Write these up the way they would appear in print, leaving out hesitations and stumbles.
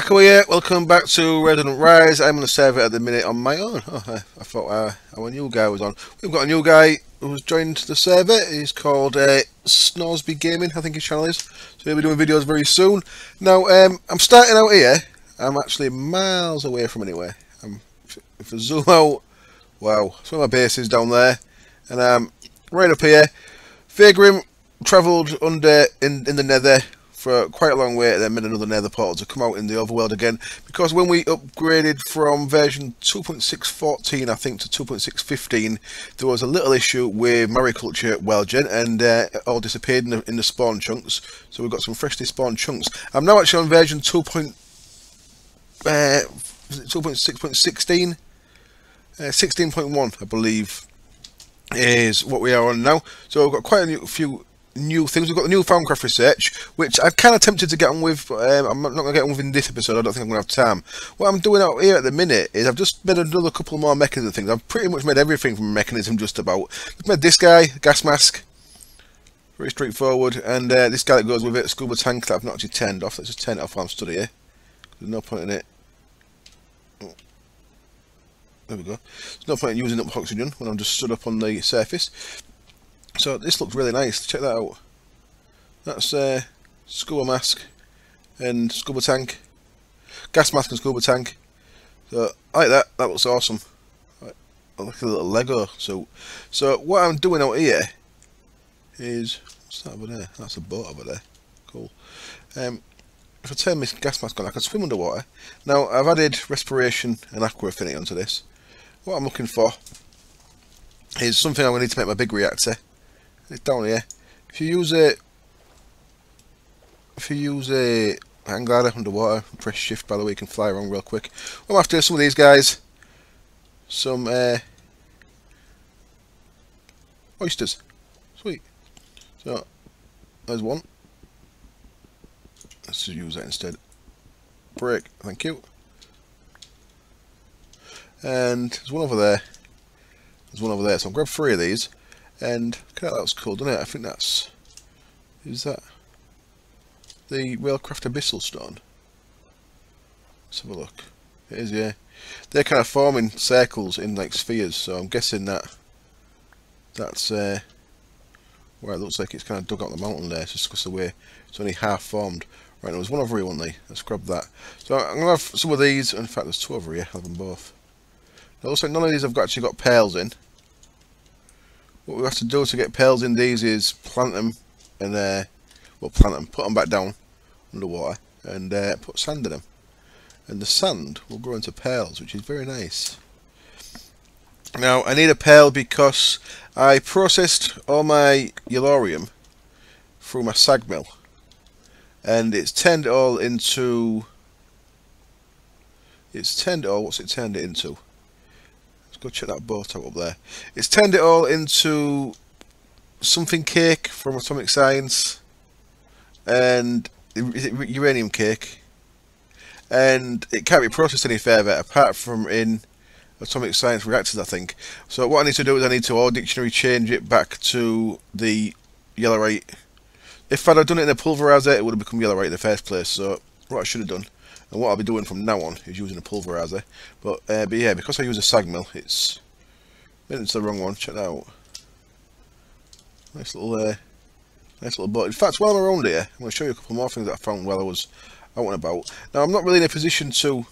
Aqua here, welcome back to Resonant Rise. I'm on the server at the minute on my own. I thought our new guy was on. We've got a new guy who's joined the server. He's called Snoresby Gaming, I think his channel is. So he'll be doing videos very soon. Now, I'm starting out here. I'm actually miles away from anywhere. If I zoom out, wow, that's where my base is down there. And I'm right up here. Vagrim travelled under in the nether for quite a long way, then made another nether portal to come out in the overworld again, because when we upgraded from version 2.614 I think to 2.615 there was a little issue with mariculture well-gen, and it all disappeared in the spawn chunks, so we've got some freshly spawned chunks. I'm now actually on version 2.6.16 16.1 I believe is what we are on now, so we've got quite a few new things. We've got the new Foundcraft research, which I'm kind of tempted to get on with, but I'm not going to get on with in this episode. I don't think I'm going to have time. What I'm doing out here at the minute is I've just made another couple more mechanism things. I've pretty much made everything from a mechanism just about. I've made this guy, gas mask, very straightforward, and this guy that goes with it, scuba tank that I've not actually turned off. Let's just turn it off while I'm stood here. There's no point in it. Oh. There we go. There's no point in using up oxygen when I'm just stood up on the surface. So this looks really nice. Check that out. That's scuba mask and scuba tank, gas mask and scuba tank. So I like that. That looks awesome. I like a little Lego. So what I'm doing out here is, what's that over there? That's a boat over there. Cool. If I turn my gas mask on, I can swim underwater. Now I've added respiration and aqua affinity onto this. What I'm looking for is something I'm going to need to make my big reactor. It's down here. If you use a hang glider underwater, press shift by the way, you can fly around real quick. I'm after some of these guys. Some oysters. Sweet. So there's one. Let's just use that instead. Break, thank you. And there's one over there. There's one over there. So I'll grab 3 of these. And look at that, looks cool, doesn't it? I think that's... Is that the Railcraft Abyssal Stone? Let's have a look. It is, yeah. They're kind of forming circles in like spheres, so I'm guessing that's where it looks like it's kind of dug out the mountain there, just because the way it's only half formed. Right, there was one over here, wasn't there? Let's grab that. So I'm going to have some of these, in fact there's 2 over here, have them both. It looks like none of these have actually got pearls in. What we have to do to get pearls in these is plant them and put them back down underwater and put sand in them, and the sand will grow into pearls, which is very nice. Now I need a pearl because I processed all my yellorium through my sag mill, and it's turned it all into. What's it turned it into? Go check that boat out up there. It's turned it all into something cake from atomic science, and is it uranium cake, and it can't be processed any further apart from in atomic science reactors, I think. So what I need to do is I need to all dictionary change it back to the yellorite. If I'd have done it in a pulverizer, it would have become yellorite in the first place. So what I should have done, and what I'll be doing from now on, is using a pulverizer. But yeah, because I use a sag mill, it's the wrong one. Check that out. Nice little boat. In fact, while I'm around here, I'm going to show you a couple more things that I found while I was out and about. Now, I'm not really in a position to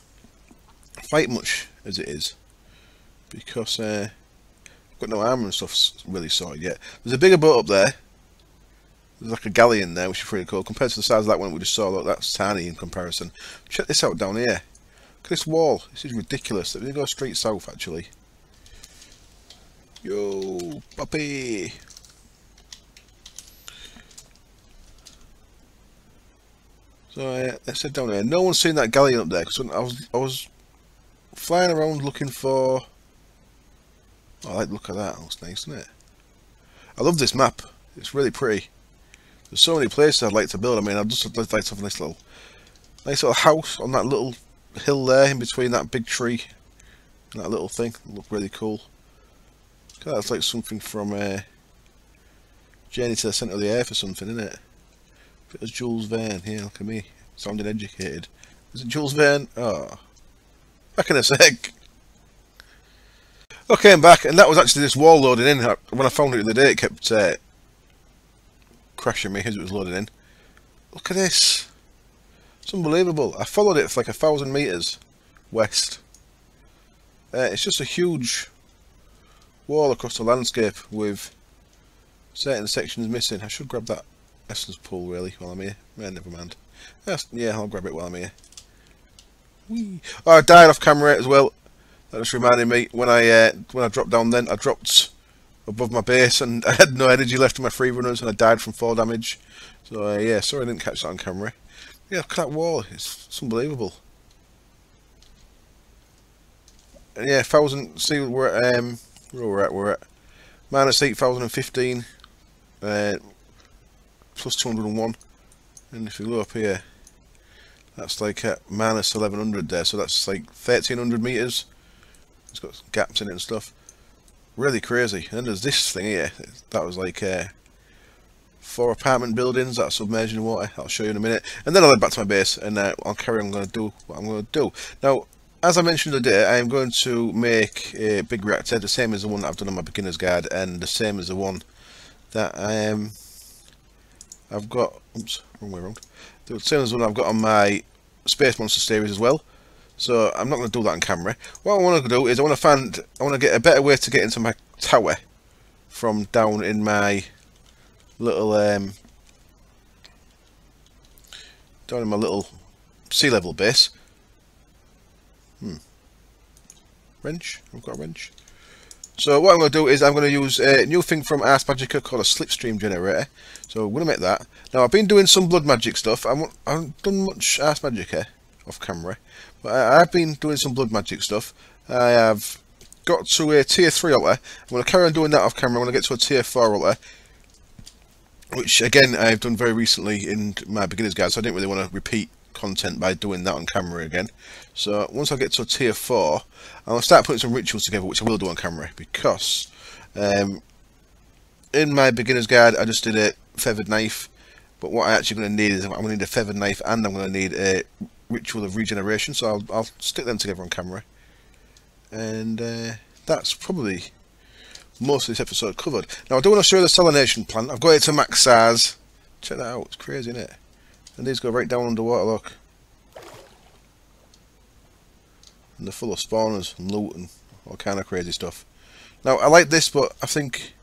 fight much as it is, because I've got no armour and stuff really sorted yet. There's a bigger boat up there. There's like a galleon there, which is pretty cool. Compared to the size of that one we just saw, look, that's tiny in comparison. Check this out down here. Look at this wall. This is ridiculous. Let me go straight south, actually. Yo, puppy. So let's head down here. No one's seen that galleon up there, because I was flying around looking for. Oh, I like the look of that. That looks nice, doesn't it? I love this map. It's really pretty. There's so many places I'd like to build. I mean, I'd just like to have a nice little house on that little hill there, in between that big tree and that little thing. It'll look really cool. That's like something from Journey to the Centre of the Earth or something, isn't it? Bit of Jules Verne here. Look at me, sounding educated. Is it Jules Verne? Oh, back in a sec. Okay, I'm back, and that was actually this wall loading in. When I found it the other day, it kept crashing me as it was loading in. Look at this. It's unbelievable. I followed it for like 1,000 meters west. It's just a huge wall across the landscape with certain sections missing. I should grab that essence pool really while I'm here. Never mind. Yeah, I'll grab it while I'm here. Whee. Oh, I died off camera as well. That just reminded me when I dropped down. Then I dropped above my base and I had no energy left in my free runners and I died from fall damage. So yeah, sorry I didn't catch that on camera. Yeah, look at that wall. It's unbelievable. And yeah, 1,000. See, we're at we're at minus 8,015, plus 201. And if you go up here, that's like at minus 1,100 there. So that's like 1,300 meters. It's got gaps in it and stuff. Really crazy. And then there's this thing here. That was like 4 apartment buildings that are submerged in water. I'll show you in a minute. And then I'll head back to my base and I'll carry on going to do what I'm going to do. Now, as I mentioned the other day, I am going to make a big reactor, the same as the one that I've done on my beginner's guide, and the same as the one that I've got. Oops, wrong way around. The same as the one I've got on my Space Monster series as well. So I'm not going to do that on camera. What I want to do is I want to get a better way to get into my tower from down in my little sea level base. Wrench. I've got a wrench. So what I'm going to do is I'm going to use a new thing from Magica called a Slipstream generator. So I'm going to make that. Now I've been doing some blood magic stuff. I haven't done much Magica off camera, but I've been doing some blood magic stuff. I have got to a tier 3 altar. I'm going to carry on doing that off camera. I'm going to get to a tier 4 altar, which again I've done very recently in my beginner's guide, so I didn't really want to repeat content by doing that on camera again. So once I get to a tier 4, I'll start putting some rituals together, which I will do on camera, because in my beginner's guide I just did a feathered knife, but what I'm actually going to need is I'm going to need a feathered knife and I'm going to need a ritual of regeneration, so I'll stick them together on camera. And that's probably most of this episode covered. Now I do want to show you the salination plant. I've got it to max size. Check that out, it's crazy, isn't it? And these go right down underwater, look. And they're full of spawners and loot and all kind of crazy stuff. Now I like this, but I think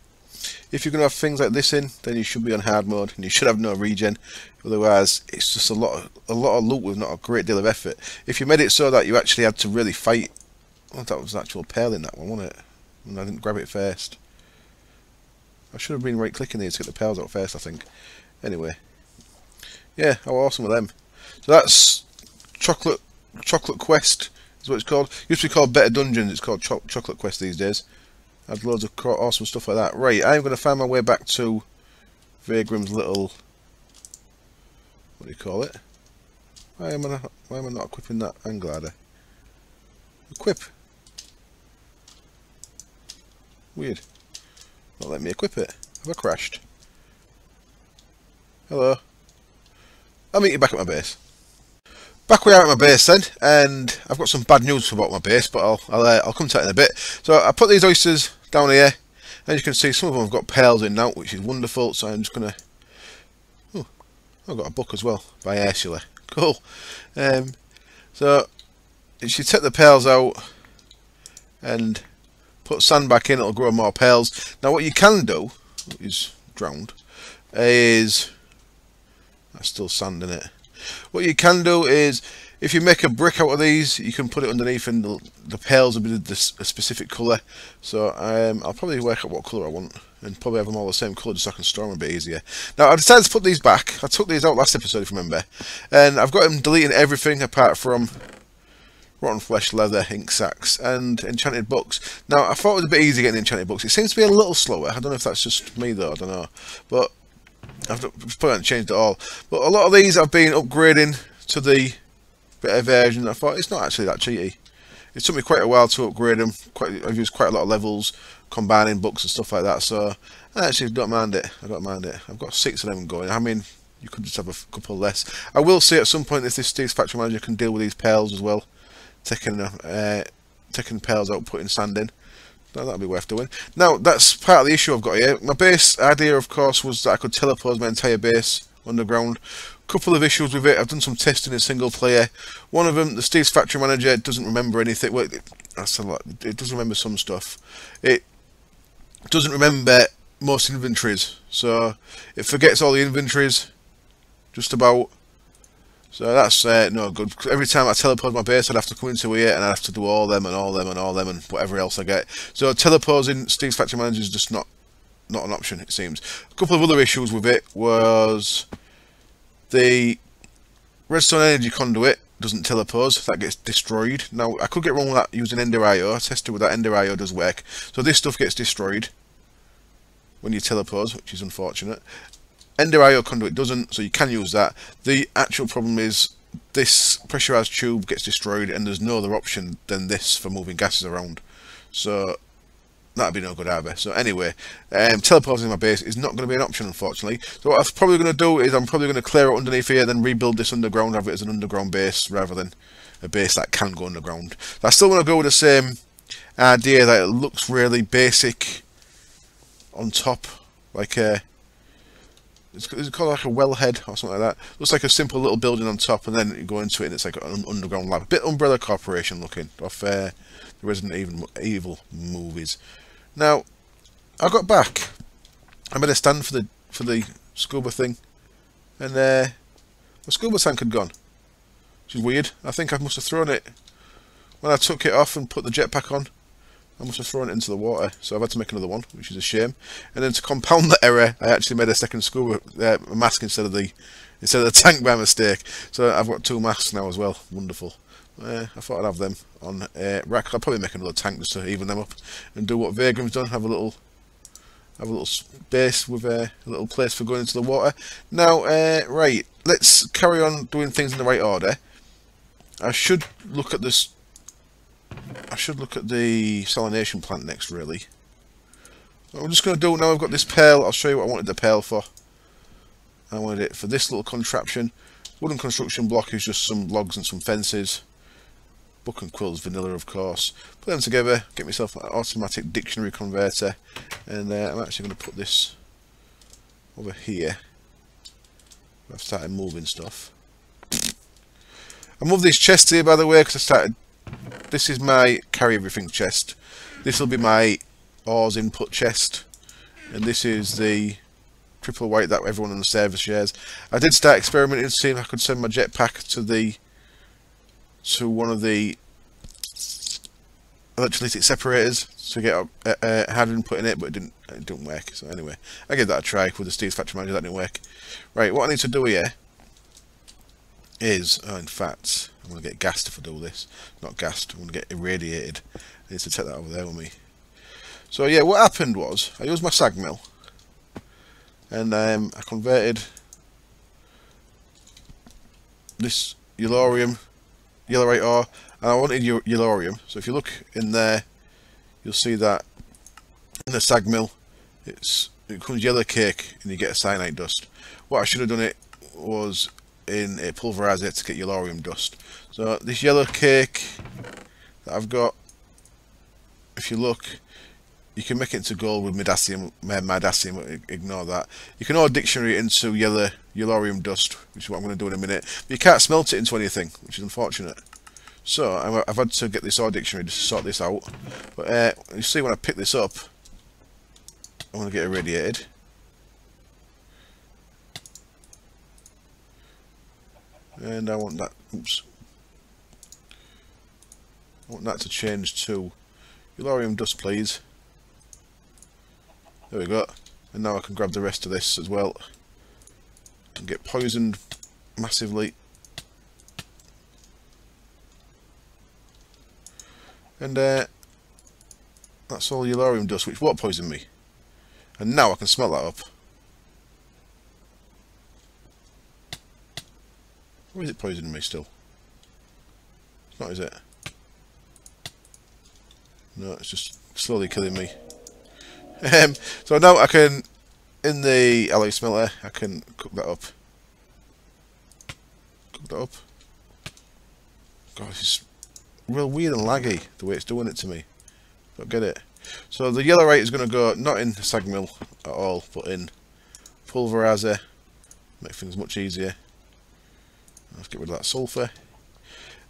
if you're going to have things like this in, then you should be on hard mode and you should have no regen. Otherwise it's just a lot of loot with not a great deal of effort. If you made it so that you actually had to really fight. Oh, that was an actual pearl in that one, wasn't it? And I didn't grab it first. I should have been right clicking these to get the pearls out first, I think. Anyway. Yeah, how awesome are them? So that's Chocolate Quest is what it's called. It used to be called Better Dungeons, it's called Chocolate Quest these days. Had loads of awesome stuff like that. Right, I'm going to find my way back to Vagram's little... what do you call it? Why am I not equipping that hang glider? Equip! Weird. Not letting me equip it. Have I crashed? Hello. I'll meet you back at my base. Back we are at my base then, and I've got some bad news about my base, but I'll come to that in a bit. So I put these oysters down here. As you can see, some of them have got pearls in now, which is wonderful. So I'm just gonna. Oh, I've got a book as well by Ursula. Cool. So if you take the pearls out and put sand back in, it'll grow more pearls. Now what you can do is drowned. That's still sand in it. What you can do is, if you make a brick out of these, you can put it underneath and the pearls will be a specific colour. So I'll probably work out what colour I want and probably have them all the same colour just so I can store them a bit easier. Now I decided to put these back. I took these out last episode if you remember, and I've got them deleting everything apart from rotten flesh, leather, ink sacks and enchanted books. Now I thought it was a bit easy getting enchanted books. It seems to be a little slower. I don't know if that's just me though, I don't know. But I've probably haven't changed at all. But a lot of these I've been upgrading to the better version. I thought it's not actually that cheaty. It took me quite a while to upgrade them. I've used quite a lot of levels, combining books and stuff like that. So I actually don't mind it. I don't mind it. I've got 6 of them going. I mean, you could just have a couple less. I will see at some point if this Steve's Factory Manager can deal with these pails as well, taking pails out, putting sand in. That'll be worth doing. Now, that's part of the issue I've got here. My base idea, of course, was that I could teleport my entire base underground. Couple of issues with it. I've done some testing in single player. One of them, the Steve's Factory Manager, doesn't remember anything. Well, that's a lot. It does remember some stuff. It doesn't remember most inventories. So, it forgets all the inventories, just about. So that's no good. Every time I teleport my base, I'd have to come into here and I'd have to do all them and all them and all them and whatever else I get. So teleporting Steve's Factory Manager is just not an option, it seems. A couple of other issues with it was the redstone energy conduit doesn't teleport, that gets destroyed. Now I could get wrong with that using Ender IO. I tested with that, Ender IO does work. So this stuff gets destroyed when you teleport, which is unfortunate. Ender IO conduit doesn't, so you can use that. The actual problem is this pressurized tube gets destroyed and there's no other option than this for moving gases around. So that'd be no good either. So anyway, teleporting my base is not going to be an option, unfortunately. So what I'm probably going to do is I'm probably going to clear it underneath here, then rebuild this underground, have it as an underground base rather than a base that can go underground. I still want to go with the same idea that it looks really basic on top, like a... Is it called like a wellhead or something like that? Looks like a simple little building on top, and then you go into it and it's like an underground lab. A bit Umbrella Corporation looking, off the Resident Evil movies. Now, I got back. I made a stand for the scuba thing, and the scuba tank had gone, which is weird. I think I must have thrown it when I took it off and put the jetpack on. I must have thrown it into the water, so I've had to make another one, which is a shame. And then to compound the error, I actually made a second scuba mask instead of the tank by mistake. So I've got two masks now as well. Wonderful. I thought I'd have them on rack. I'll probably make another tank just to even them up and do what Vagram's done. Have a little base with a little place for going into the water. Now, right, let's carry on doing things in the right order. I should look at this. I should look at the salination plant next, really. What I'm just going to do now, I've got this pail. I'll show you what I wanted the pail for. I wanted it for this little contraption. Wooden construction block is just some logs and some fences. Book and quills, vanilla, of course. Put them together, get myself an automatic dictionary converter. And I'm actually going to put this over here. I've started moving stuff. I moved these chests here, by the way, because I started... This is my carry everything chest. This will be my ores input chest. And this is the triple white that everyone on the server shares. I did start experimenting to see if I could send my jetpack to one of the electrolytic separators to get hydrogen put in it, but it didn't work. So anyway, I gave that a try with the Steve's Factory Manager. That didn't work. Right, what I need to do here is, in fact, I'm going to get gassed if I do this. Not gassed, I'm going to get irradiated. I need to take that over there with me. So yeah, what happened was, I used my sag mill, and I converted this yellorium, yellorite ore, and I wanted yellorium. So if you look in there, you'll see that in the sag mill, it becomes yellow cake, and you get a cyanide dust. What I should have done it was in a pulverizer to get yellorium dust. So this yellow cake that I've got, if you look, you can make it into gold with midacium, ignore that. You can ore dictionary into yellorium dust, which is what I'm going to do in a minute. But you can't smelt it into anything, which is unfortunate. So I've had to get this ore dictionary just to sort this out. But you see when I pick this up, I'm going to get irradiated. And I want that, oops. I want that to change to yellorium dust, please. There we go. And now I can grab the rest of this as well. And get poisoned massively. And that's all yellorium dust, which won't poison me. And now I can smell that up. Or is it poisoning me still? It's not, is it? No, it's just slowly killing me. So now I can, in the alloy smelter, I can cook that up. Put that up. God, this is real weird and laggy the way it's doing it to me. Don't get it. So the yellow rate is going to go not in sag mill at all, but in pulverizer. Make things much easier. Let's get rid of that sulfur,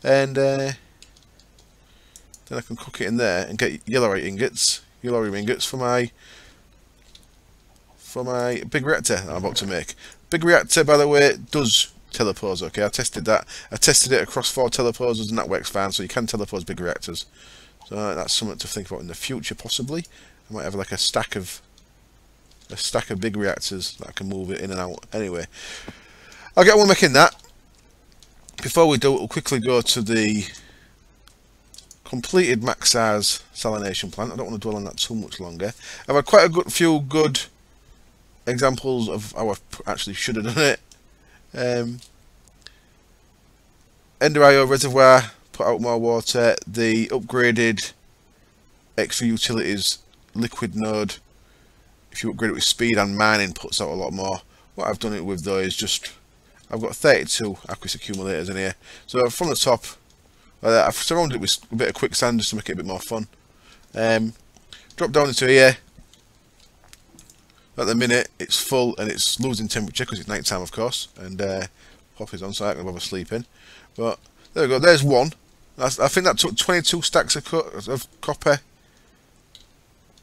and then I can cook it in there and get yellow ingots for my big reactor that I'm about to make. Big reactor, by the way, does telepose. Okay, I tested that. I tested it across 4 teleposers and that works fine. So you can telepose big reactors. So that's something to think about in the future, possibly. I might have like a stack of big reactors that I can move it in and out. Anyway, I'll get on making that. Before we do, we'll quickly go to the completed Maxar's salination plant. I don't want to dwell on that too much longer. I've had quite a few good examples of how I actually should have done it. Ender reservoir, put out more water. The upgraded extra utilities liquid node, if you upgrade it with speed and mining, puts out a lot more. What I've done it with though is just, I've got 32 aqueous accumulators in here. So from the top, I've surrounded it with a bit of quicksand just to make it a bit more fun. Drop down into here. At the minute it's full and it's losing temperature because it's night time, of course, and pop is on, so I can have a sleep in. But there we go, there's one. I think that took 22 stacks of copper,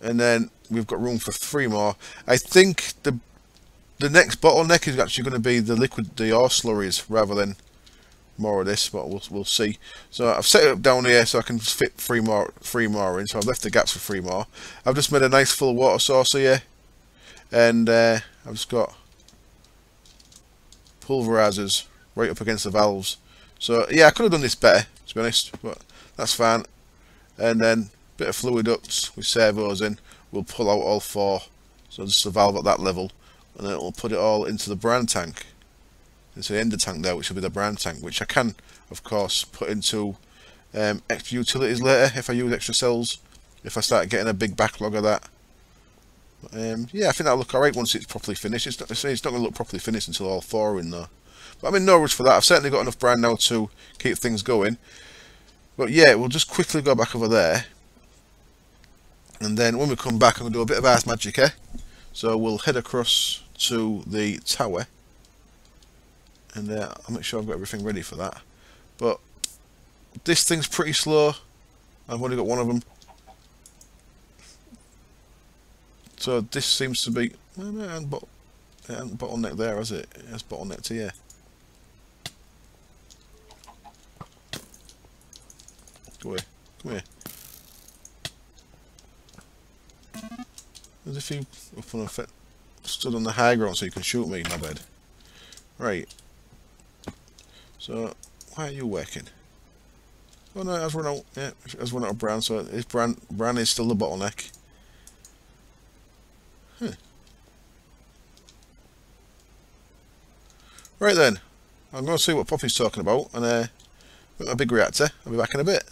and then we've got room for 3 more. I think the next bottleneck is actually going to be the ore slurries rather than more of this, but we'll see. So I've set it up down here so I can fit 3 more in. So I've left the gaps for 3 more. I've just made a nice full water source here, and I've just got pulverizers right up against the valves. So yeah, I could have done this better, to be honest, but that's fine. And then a bit of fluid ducts with servos in. We'll pull out all 4, so just a valve at that level, and then we'll put it all into the brine tank. Into the ender tank there, which will be the brine tank, which I can, of course, put into extra utilities later if I use extra cells, if I start getting a big backlog of that. Yeah, I think that'll look alright once it's properly finished. It's not going to look properly finished until all 4 are in though. But I'm in no rush for that. I've certainly got enough brine now to keep things going. But yeah, we'll just quickly go back over there. And then when we come back, I'm going to do a bit of Ars Magica. So we'll head across to the tower. And I'll make sure I've got everything ready for that. But this thing's pretty slow. I've only got one of them. So this seems to be... Well, no, it hasn't bottleneck there, has it? It has bottlenecked here. Go away. Come here. As if you up on stood on the high ground so you can shoot me, my bed. Right. So, why are you working? Oh no, it has run out. Yeah, it has run out of brine, so this brine is still the bottleneck. Huh. Right then, I'm going to see what Poppy's talking about, and with my big reactor. I'll be back in a bit.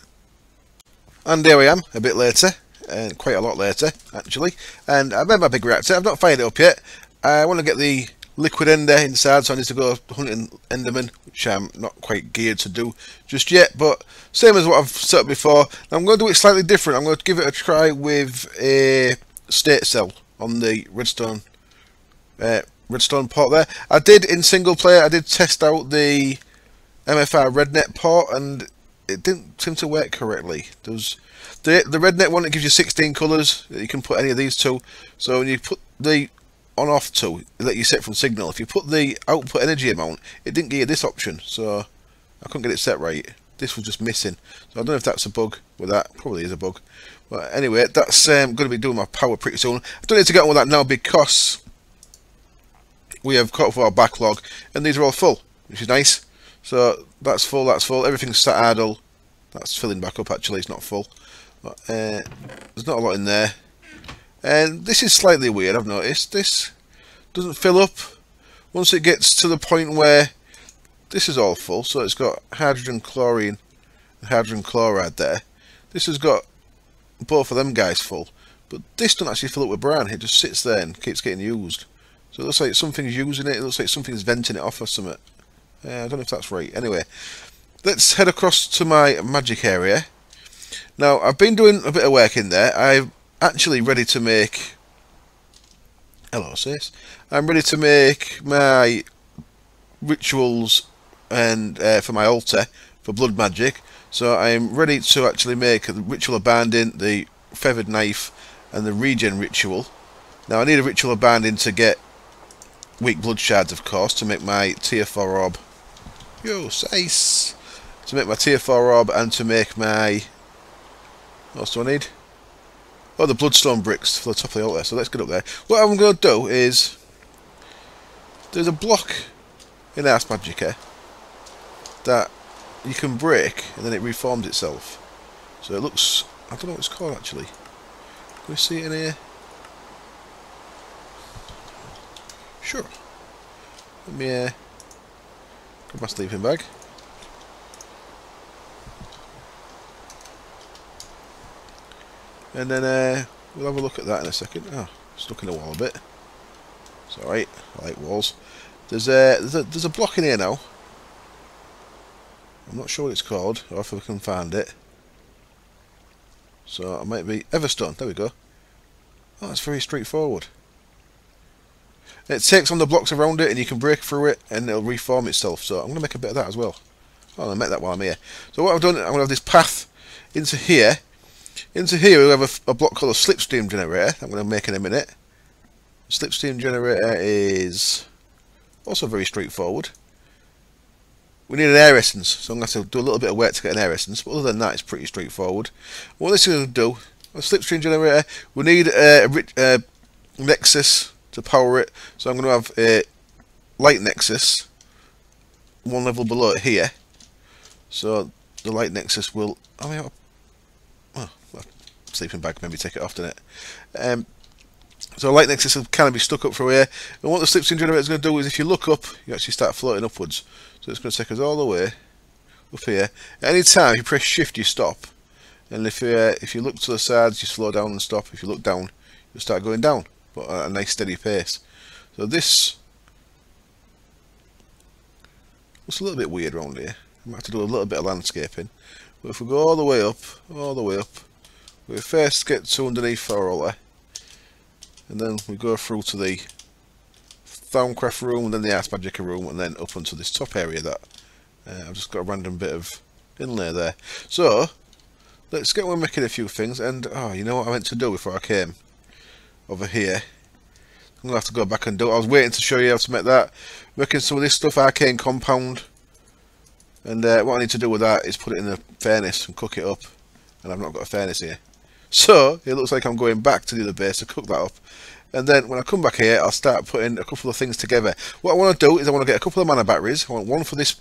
And here I am, a bit later, and quite a lot later, actually. And I've made my big reactor. I've not fired it up yet. I want to get the liquid ender inside, so I need to go hunting enderman, which I'm not quite geared to do just yet, but same as what I've set up before. Now I'm going to do it slightly different. I'm going to give it a try with a state cell on the redstone port there. I did in single player, I did test out the MFR RedNet port, and it didn't seem to work correctly. There's the RedNet one, it gives you 16 colours that you can put any of these to. So when you put the on-off to that you set from signal, if you put the output energy amount, it didn't give you this option, so I couldn't get it set right. This was just missing, so I don't know if that's a bug with that. Probably is a bug, but anyway, that's going to be doing my power pretty soon. I don't need to get on with that now because we have caught up with our backlog and these are all full, which is nice. So that's full, everything's sat idle. That's filling back up, actually, it's not full, but there's not a lot in there. And this is slightly weird, I've noticed. This doesn't fill up once it gets to the point where this is all full. So it's got hydrogen chlorine and hydrogen chloride there. This has got both of them guys full, but this doesn't actually fill up with brine. It just sits there and keeps getting used. So it looks like something's using it. It looks like something's venting it off or something. I don't know if that's right. Anyway, let's head across to my magic area. Now, I've been doing a bit of work in there. I'm actually ready to make... Hello, sis. I'm ready to make my rituals and for my altar for blood magic. So I'm ready to actually make the ritual of binding, the feathered knife, and the regen ritual. Now, I need a ritual of binding to get weak blood shards, of course, to make my tier 4 orb. Yo, size! To make my tier 4 orb and to make my... What else do I need? Oh, the bloodstone bricks for the top of the altar. So let's get up there. What I'm going to do is... There's a block in Ars Magica that you can break and then it reforms itself. So it looks... I don't know what it's called actually. Can we see it in here? Sure. Let me grab my sleeping bag. And then we'll have a look at that in a second. Oh, stuck in the wall a bit. It's alright, I like walls. There's a block in here now. I'm not sure what it's called, or if I can find it. So it might be Everstone, there we go. Oh, that's very straightforward. It takes on the blocks around it and you can break through it and it'll reform itself. So I'm going to make a bit of that as well. Oh, I'll make that while I'm here. So what I've done, I'm going to have this path into here. Into here we have a block called a Slipstream generator. I'm going to make in a minute. The Slipstream generator is also very straightforward. We need an air essence, so I'm going to have to do a little bit of work to get an air essence. But other than that, it's pretty straightforward. What this is going to do, a Slipstream generator, we need a nexus to power it. So I'm going to have a light nexus, one level below it here. So the light nexus will... sleeping bag, maybe take it off, didn't it? So a light nexus will kind of be stuck up through here. And what the Slipstream generator is going to do is if you look up, you actually start floating upwards. So it's going to take us all the way up here. At any time you press shift you stop. And if you look to the sides you slow down and stop. If you look down you'll start going down, but at a nice steady pace. So this looks a little bit weird around here. I might have to do a little bit of landscaping. But if we go all the way up, we first get to underneath our altar, and then we go through to the Thaumcraft room, and then the Ars Magica room, and then up onto this top area that I've just got a random bit of inlay there. So let's get on making a few things. And oh, you know what I meant to do before I came over here? I'm gonna have to go back and do it. I was waiting to show you how to make that. Making some of this stuff, arcane compound. And what I need to do with that is put it in a furnace and cook it up. And I've not got a furnace here. So it looks like I'm going back to the other base to cook that up. And then when I come back here, I'll start putting a couple of things together. What I want to do is I want to get a couple of mana batteries. I want one for this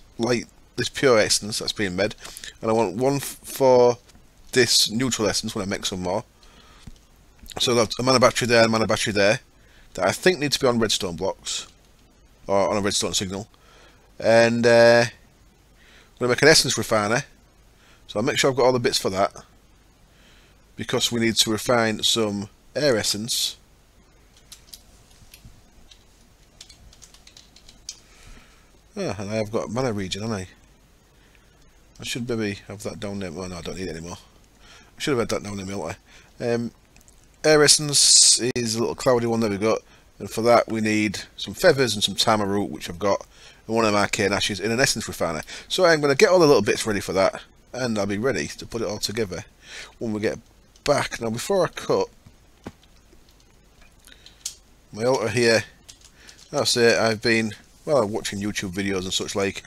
pure essence that's being made. And I want one for this neutral essence when I make some more. So I've got a mana battery there and a mana battery there. That I think need to be on redstone blocks. Or on a redstone signal. And I'm going to make an essence refiner. So I'll make sure I've got all the bits for that. Because we need to refine some air essence. Ah, and I've got mana regen, haven't I? I should maybe have that down there. Well, no, I don't need it anymore. I should have had that down there, won't I? Air essence is a little cloudy one that we've got. And for that we need some feathers and some tama root, which I've got. And one of my arcane ashes in an essence refiner. So I'm going to get all the little bits ready for that. And I'll be ready to put it all together when we get back. Now before I cut my altar here, I'll say I've been watching YouTube videos and such like.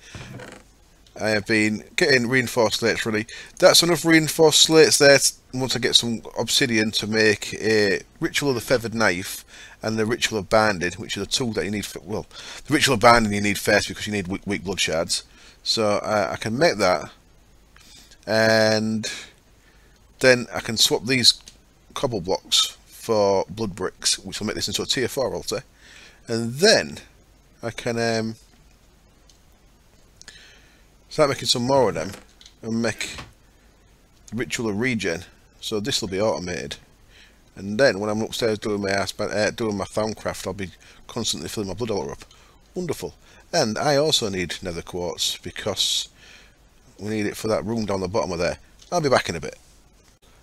I have been getting reinforced slates ready. That's enough reinforced slates there once I get some obsidian to make a ritual of the feathered knife and the ritual of binding, which are the two that you need. Well, the ritual of binding you need first because you need weak blood shards. So I can make that, and then I can swap these cobble blocks for blood bricks, which will make this into a tier 4 altar, and then I can start making some more of them and make a ritual of regen. So this will be automated, and then when I'm upstairs doing my Thaumcraft, I'll be constantly filling my blood altar up. Wonderful. And I also need nether quartz because we need it for that room down the bottom of there. I'll be back in a bit.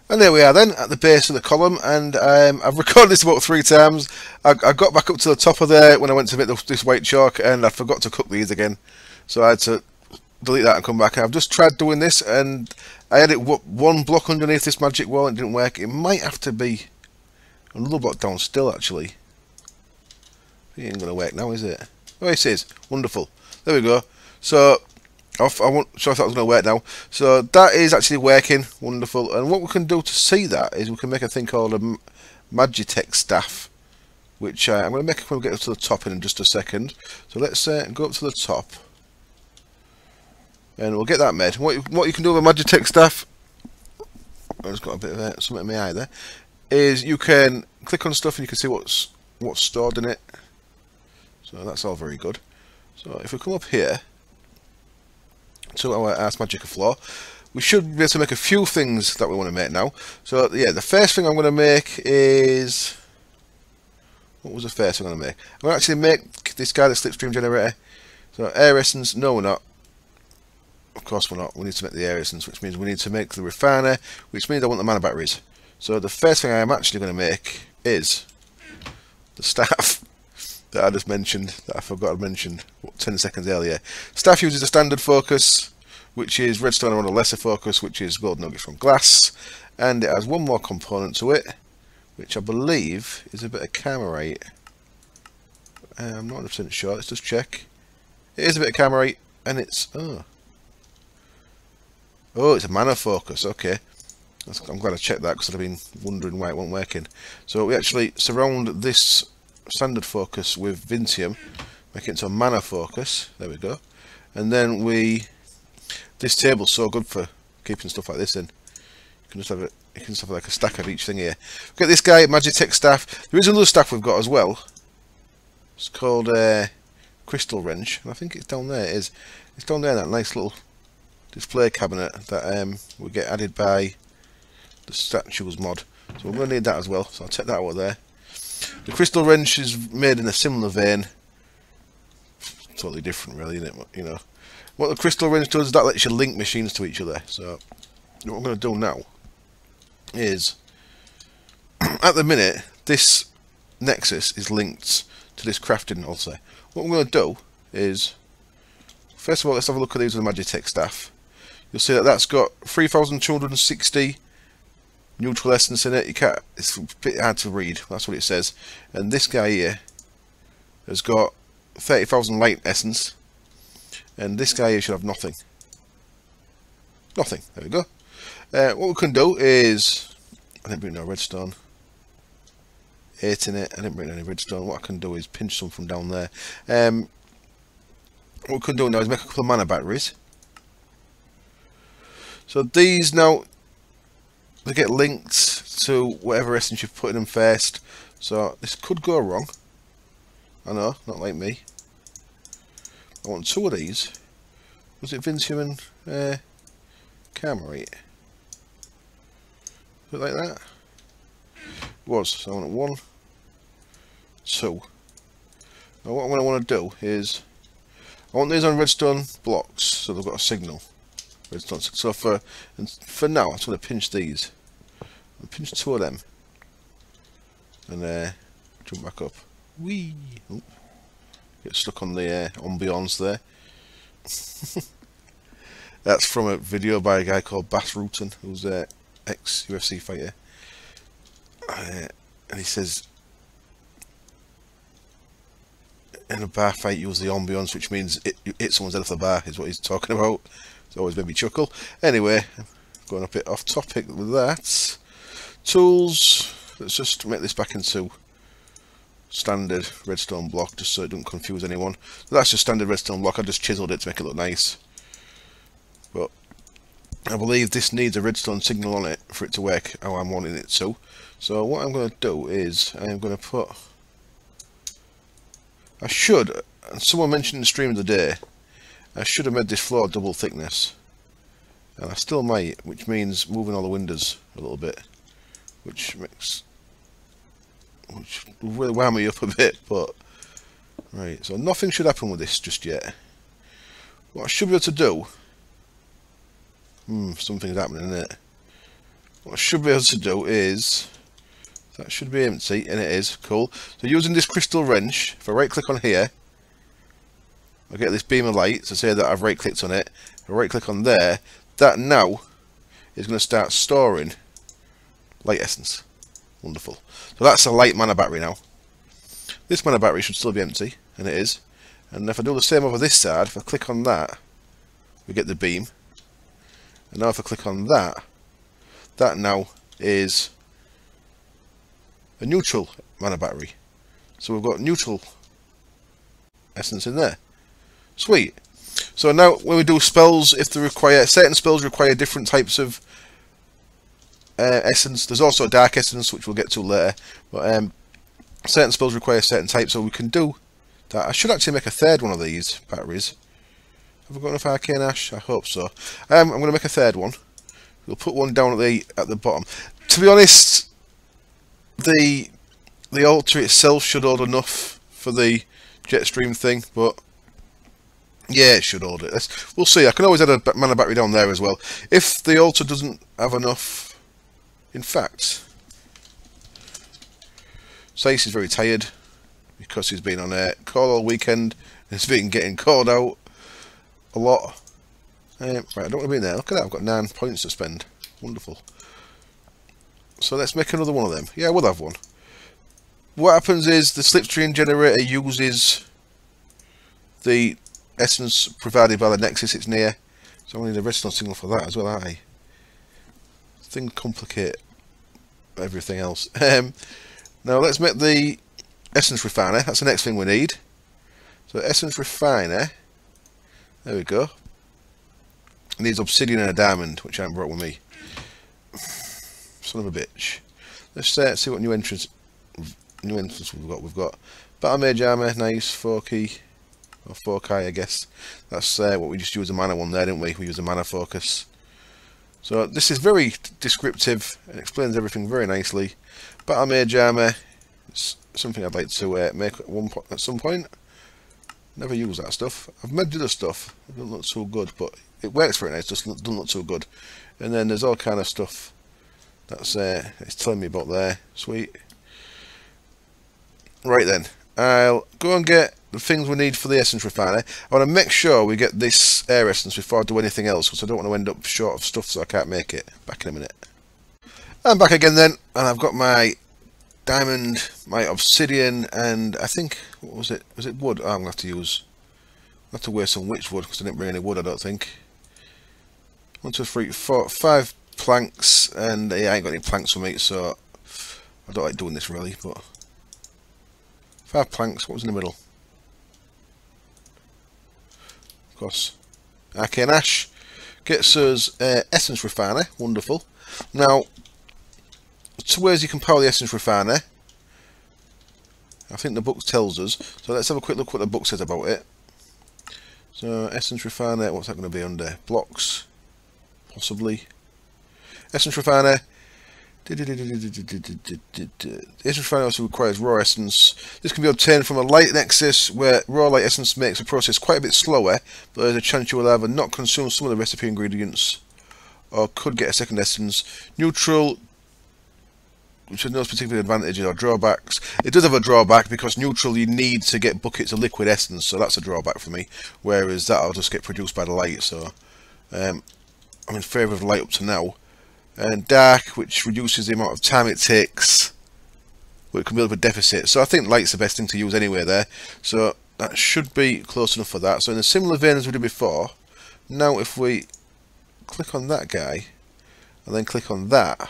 And there we are then, at the base of the column, and I've recorded this about 3 times. I got back up to the top of there when I went to make this white chalk, and I forgot to cook these again. So I had to delete that and come back. And I've just tried doing this, and I had it one block underneath this magic wall and it didn't work. It might have to be another block down still, actually. It ain't going to work now, is it? Oh, it is. Wonderful. There we go. So I wasn't sure if that was going to work now. So that is actually working. Wonderful. And what we can do to see that is we can make a thing called a Magica staff, which I'm going to make when we get up to the top in just a second. So let's go up to the top, and we'll get that made. What you can do with a Magica staff, I just got a bit of something in my eye there, is you can click on stuff and you can see what's stored in it. So that's all very good. So if we come up here to our Magica floor, we should be able to make a few things that we want to make now. So yeah, the first thing I'm going to make is, what was the first thing I'm going to make? I'm going to actually make this guy, the Slipstream generator. So air essence, no we're not. Of course we're not. We need to make the air essence, which means we need to make the refiner, which means I want the mana batteries. So the first thing I am actually going to make is the staff that I just mentioned, that I forgot to mention 10 seconds earlier. Staff uses a standard focus, which is redstone, on a lesser focus, which is gold nuggets from glass, and it has one more component to it, which I believe is a bit of camerite. I'm not 100% sure, let's just check. It is a bit of camerite, and it's oh, it's a mana focus. Okay, I'm glad I checked that because I've been wondering why it wasn't working. So we actually surround this standard focus with Vintium, make it into a mana focus. There we go. And then this table's so good for keeping stuff like this in. You can just have it. You can just have like a stack of each thing here. Get this guy, Magica staff. There is another staff we've got as well. It's called Crystal Wrench, and I think it's down there. It's down there in that nice little display cabinet that we get added by the statues mod. So we're going to need that as well. So I'll take that out of there. The Crystal Wrench is made in a similar vein. Totally different, really, isn't it? You know what the Crystal Wrench does is that lets you link machines to each other. So what I'm going to do now is, at the minute, this Nexus is linked to this crafting altar. What I'm going to do is, first of all, let's have a look at these with the Magica staff. You'll see that that's got 3,260 neutral essence in it. It's a bit hard to read, that's what it says. And this guy here has got 30,000 light essence, and this guy here should have nothing. Nothing. There we go. What we can do is, I didn't bring no redstone. 8 in it. I didn't bring any redstone. What I can do is pinch some from down there. What we can do now is make a couple of mana batteries. So these now, they get linked to whatever essence you've put in them first. So this could go wrong. I know, not like me. I want 2 of these. Was it Vintium and camerite? Was it like that? It was. So I want 1, 2. Now what I'm going to want to do is, I want these on redstone blocks, so they've got a signal. Redstone. So for now, I'm going to pinch these. I'll pinch 2 of them, and jump back up. Whee! Oop. Get stuck on the ambiance there. That's from a video by a guy called Bass Rutan, who's an ex-UFC fighter, and he says, in a bar fight, use the ambiance, which means it hit someone's head off the bar, is what he's talking about. It's always made me chuckle. Anyway, going a bit off topic with that. Tools. Let's just make this back into standard redstone block, just so it doesn't confuse anyone. So that's just standard redstone block. I just chiseled it to make it look nice. But I believe this needs a redstone signal on it for it to work how I'm wanting it to. So what I'm going to do is I'm going to put, I should, and someone mentioned in the stream of the day, I should have made this floor double thickness, and I still might, which means moving all the windows a little bit, which will really wound me up a bit, but Right, so nothing should happen with this just yet. What I should be able to do... something's happening, isn't it? What I should be able to do is... That should be empty, and it is. Cool. So using this crystal wrench, if I right click on here, I get this beam of light to say that I've right clicked on it. If I right click on there, that now is going to start storing light essence. Wonderful. So that's a light mana battery now. This mana battery should still be empty, and it is. And if I do the same over this side, if I click on that, we get the beam. And now if I click on that, that now is a neutral mana battery. So we've got neutral essence in there. Sweet. So now when we do spells, if they require, certain spells require different types of essence. There's also a dark essence, which we'll get to later. But certain spells require certain types, so we can do that. I should actually make a third one of these batteries. Have we got enough arcane ash? I hope so. I'm going to make a third one. We'll put one down at the bottom. To be honest, the altar itself should hold enough for the Jetstream thing, but yeah, it should hold it. We'll see. I can always add a mana battery down there as well. If the altar doesn't have enough, in fact, Sace is very tired because he's been on a call all weekend. He's been getting called out a lot. Right, I don't want to be in there. Look at that, I've got 9 points to spend. Wonderful. So let's make another one of them. Yeah, we'll have one. What happens is the Slipstream generator uses the essence provided by the nexus it's near. So I need a redstone signal for that as well, aren't I? Things complicate everything else. Now let's make the essence refiner. That's the next thing we need. So essence refiner. There we go. It needs obsidian and a diamond, which I haven't brought with me. Son of a bitch. Let's see what new entrance we've got. We've got Battle Mage Armour, nice, 4 key. Or 4K, I guess. That's what we just used the mana one there, didn't we? We used the mana focus. So this is very descriptive and explains everything very nicely. Battle Mage Armour. It's something I'd like to make at some point. Never use that stuff. I've made other stuff. It doesn't look so good, but it works very nice. Just doesn't look so good. And then there's all kind of stuff that's it's telling me about there. Sweet. Right then, I'll go and get the things we need for the essence refiner. I want to make sure we get this air essence before I do anything else, because I don't want to end up short of stuff, so I can't make it. Back in a minute. I'm back again then, and I've got my diamond, my obsidian, and I think, what was it? Was it wood? Oh, I'm going to have to waste some witch wood, because I didn't bring any wood, I don't think. 1, 2, 3, 4, 5 planks, and yeah, I ain't got any planks for me, so I don't like doing this really, but 5 planks. What was in the middle? Of course, arcane ash gets us essence refiner. Wonderful. Now, 2 ways you can power the essence refiner. I think the book tells us. So let's have a quick look what the book says about it. So essence refiner, what's that going to be under? Blocks, possibly. Essence refiner. Essence refiner also requires raw essence. This can be obtained from a light nexus where raw light essence makes the process quite a bit slower, but there's a chance you will either not consume some of the recipe ingredients or could get a second essence. Neutral, which has no particular advantages or drawbacks. It does have a drawback because neutral you need to get buckets of liquid essence, so that's a drawback for me. Whereas that'll just get produced by the light, so I'm in favour of the light up to now. And dark, which reduces the amount of time it takes, but it can build up a deficit. So I think light's the best thing to use anyway there. So that should be close enough for that. So in a similar vein as we did before, now if we click on that guy, and then click on that,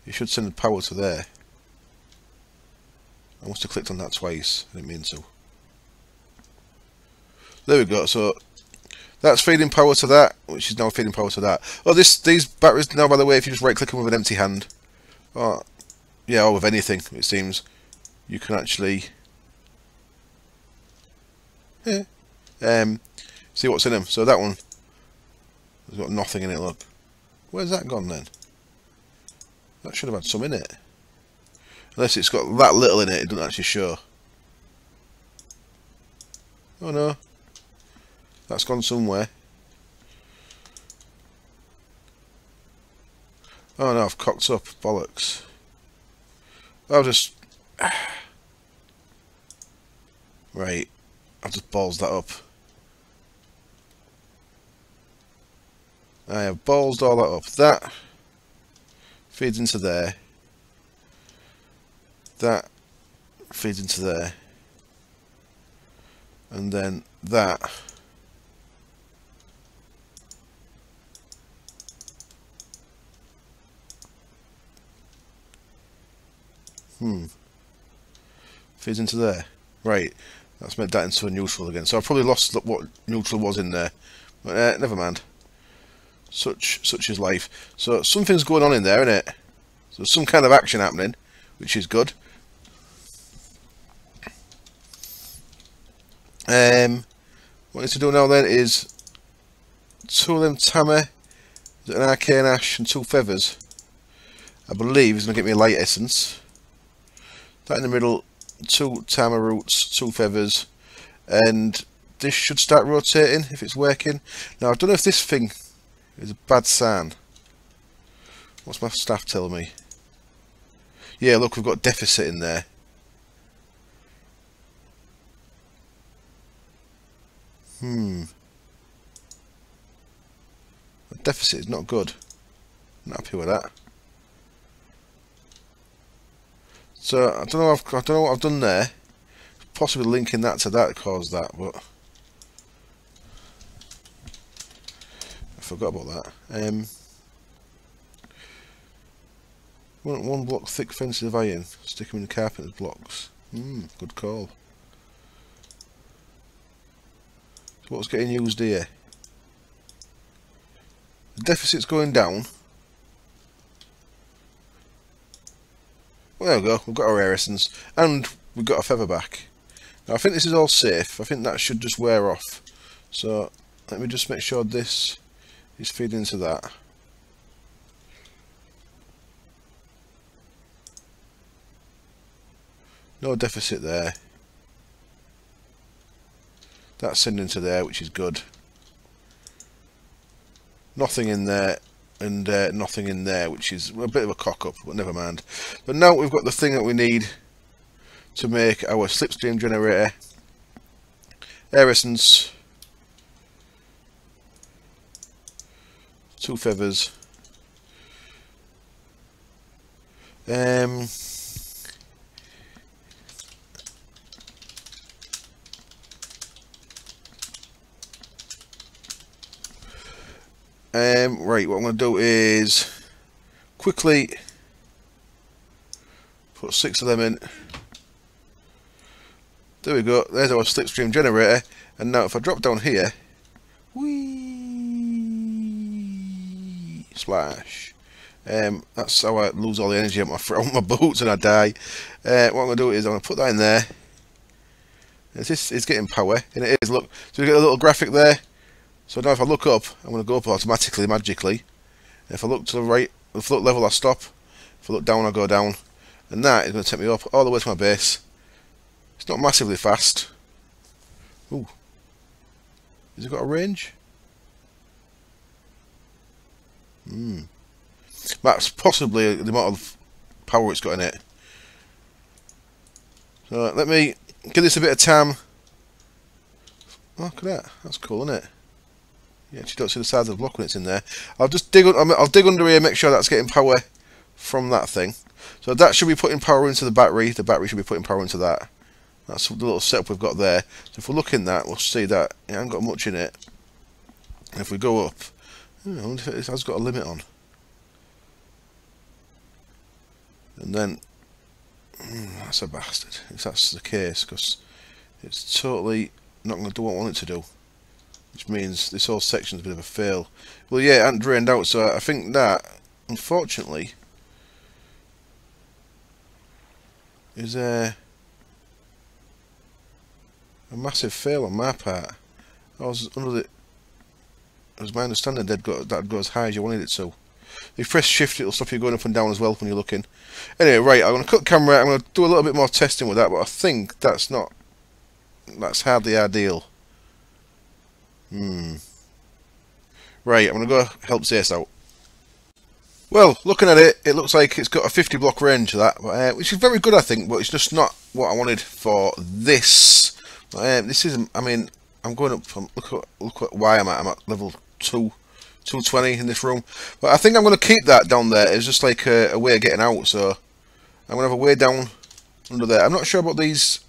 you should send the power to there. I must have clicked on that twice, I didn't mean to. There we go, so that's feeding power to that, which is now feeding power to that. Oh, these batteries now, by the way, if you just right click them with an empty hand, or yeah, or with anything, it seems, you can actually see what's in them. So that one has got nothing in it, look. Where's that gone then? That should have had some in it. Unless it's got that little in it, it doesn't actually show. Oh no, that's gone somewhere. Oh no, I've cocked up, bollocks. I'll just... Right, I've just ballsed that up. I have ballsed all that up. That feeds into there. That feeds into there. And then that feeds into there. Right, that's made that into a neutral again. So I've probably lost what neutral was in there. But never mind. Such is life. So something's going on in there, isn't it? So some kind of action happening, which is good. What I need to do now then is 2 of them Tammer, an Arcane Ash and 2 Feathers. I believe is going to get me a light essence. That in the middle, 2 Tammer roots, 2 Feathers, and this should start rotating if it's working. Now I don't know if this thing is a bad sign. What's my staff telling me? Yeah, look, we've got deficit in there. The deficit is not good. Not happy with that. So I don't know what I've done there. Possibly linking that to that caused that, but I forgot about that. One block thick fences of iron. Stick them in the carpet as blocks. Good call. So what's getting used here? The deficit's going down. Well, there we go. We've got our air essence and we've got a feather back. Now I think this is all safe. I think that should just wear off. So let me just make sure this is feeding into that. No deficit there. That's sending to there, which is good. Nothing in there, and nothing in there, which is a bit of a cock-up, but never mind. But now we've got the thing that we need to make our slipstream generator. Air essence, 2 feathers. Right, what I'm going to do is quickly put 6 of them in. There we go, there's our slipstream generator. And now if I drop down here, whee, splash. That's how I lose all the energy out my boots and I die. What I'm going to do is I'm going to put that in there. It's getting power, and it is, look, so we get a little graphic there. So now if I look up, I'm going to go up automatically, magically. And if I look to the right, if I look level I stop. If I look down I go down. And that is going to take me up all the way to my base. It's not massively fast. Ooh. Has it got a range? That's possibly the amount of power it's got in it. So let me give this a bit of time. Oh, look at that. That's cool, isn't it? You actually don't see the sides of the block when it's in there. I'll just dig. I'll dig under here, make sure that's getting power from that thing. So that should be putting power into the battery. The battery should be putting power into that. That's the little setup we've got there. So if we look in that, we'll see that it hasn't got much in it. And if we go up, I wonder if it has got a limit on. And then that's a bastard. If that's the case, because it's totally not going to do what I want it to do. Which means this whole section's a bit of a fail. Well, yeah, it hasn't drained out, so I think that, unfortunately, is a massive fail on my part. I was under the... It was my understanding that'd go as high as you wanted it to. If you press shift, it'll stop you going up and down as well when you're looking. Anyway, right, I'm going to cut camera, I'm going to do a little bit more testing with that, but I think that's hardly ideal. Right, I'm going to go help Zace out. Well, looking at it, it looks like it's got a 50 block range of that, which is very good, I think, but it's just not what I wanted for this. This isn't, I mean, I'm going up, look at why I'm at level 220 in this room. But I think I'm going to keep that down there as just like a way of getting out, so I'm going to have a way down under there. I'm not sure about these.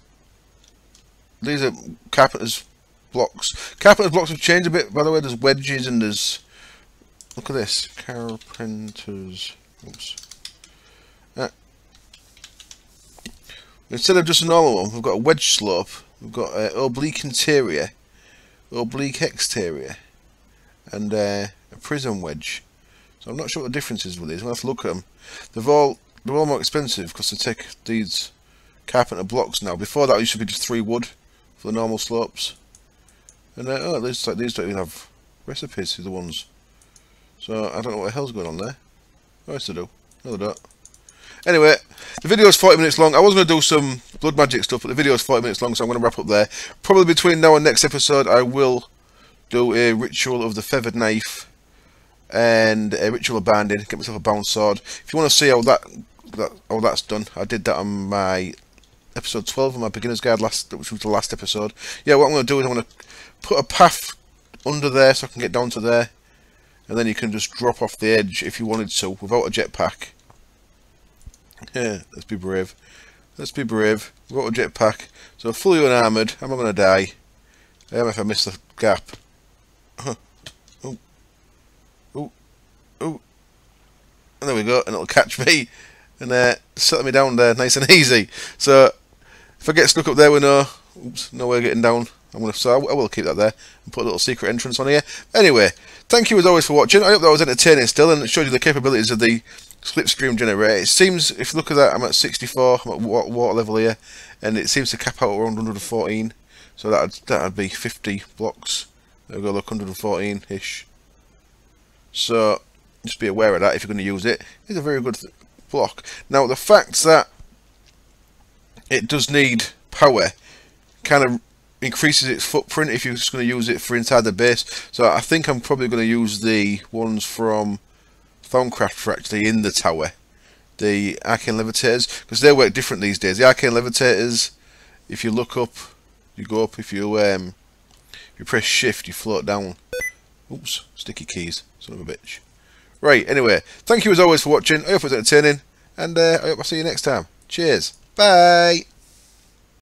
These are carpenter's blocks. Carpenter's blocks have changed a bit, by the way. There's wedges and there's... Look at this. Carpenter's... Oops. Instead of just a normal one, we've got a wedge slope. We've got oblique interior, oblique exterior, and a prism wedge. So I'm not sure what the difference is with these. We'll have to look at them. They're all more expensive because they take these carpenter blocks now. Before that, it used to be just 3 wood for the normal slopes. And oh, these don't even have recipes. These are the ones. So I don't know what the hell's going on there. Oh, yes, they do. No, they don't. Anyway, the video is 40 minutes long. I was going to do some blood magic stuff, but the video is 40 minutes long, so I'm going to wrap up there. Probably between now and next episode, I will do a ritual of the feathered knife and a ritual of binding. Get myself a bound sword. If you want to see how that's done, I did that on my episode 12 of my beginner's guide, which was the last episode. Yeah, what I'm going to do is I'm going to put a path under there so I can get down to there, and then you can just drop off the edge if you wanted to without a jetpack. Yeah, let's be brave. Let's be brave. Without a jetpack. So fully unarmoured. Am I going to die? I am if I miss the gap. Oh. Oh. Oh. And there we go. And it'll catch me. And settle me down there nice and easy. So if I get stuck up there with no way of getting down, so I will keep that there and put a little secret entrance on here. Anyway, thank you as always for watching. I hope that was entertaining still and it showed you the capabilities of the Slipstream generator. It seems, if you look at that, I'm at 64, I'm at water level here, and it seems to cap out around 114. So that'd be 50 blocks. There we go, look, 114-ish. So just be aware of that if you're going to use it. It's a very good block. Now the fact that it does need power kind of increases its footprint if you're just going to use it for inside the base. So I think I'm probably going to use the ones from Thaumcraft for actually in the tower, the arcane levitators, because they work different these days. The arcane levitators, if you look up, you go up. If you press shift, you float down. Oops, sticky keys, son of a bitch. Right, anyway, thank you as always for watching. I hope it was entertaining, and I hope I'll see you next time. Cheers, bye.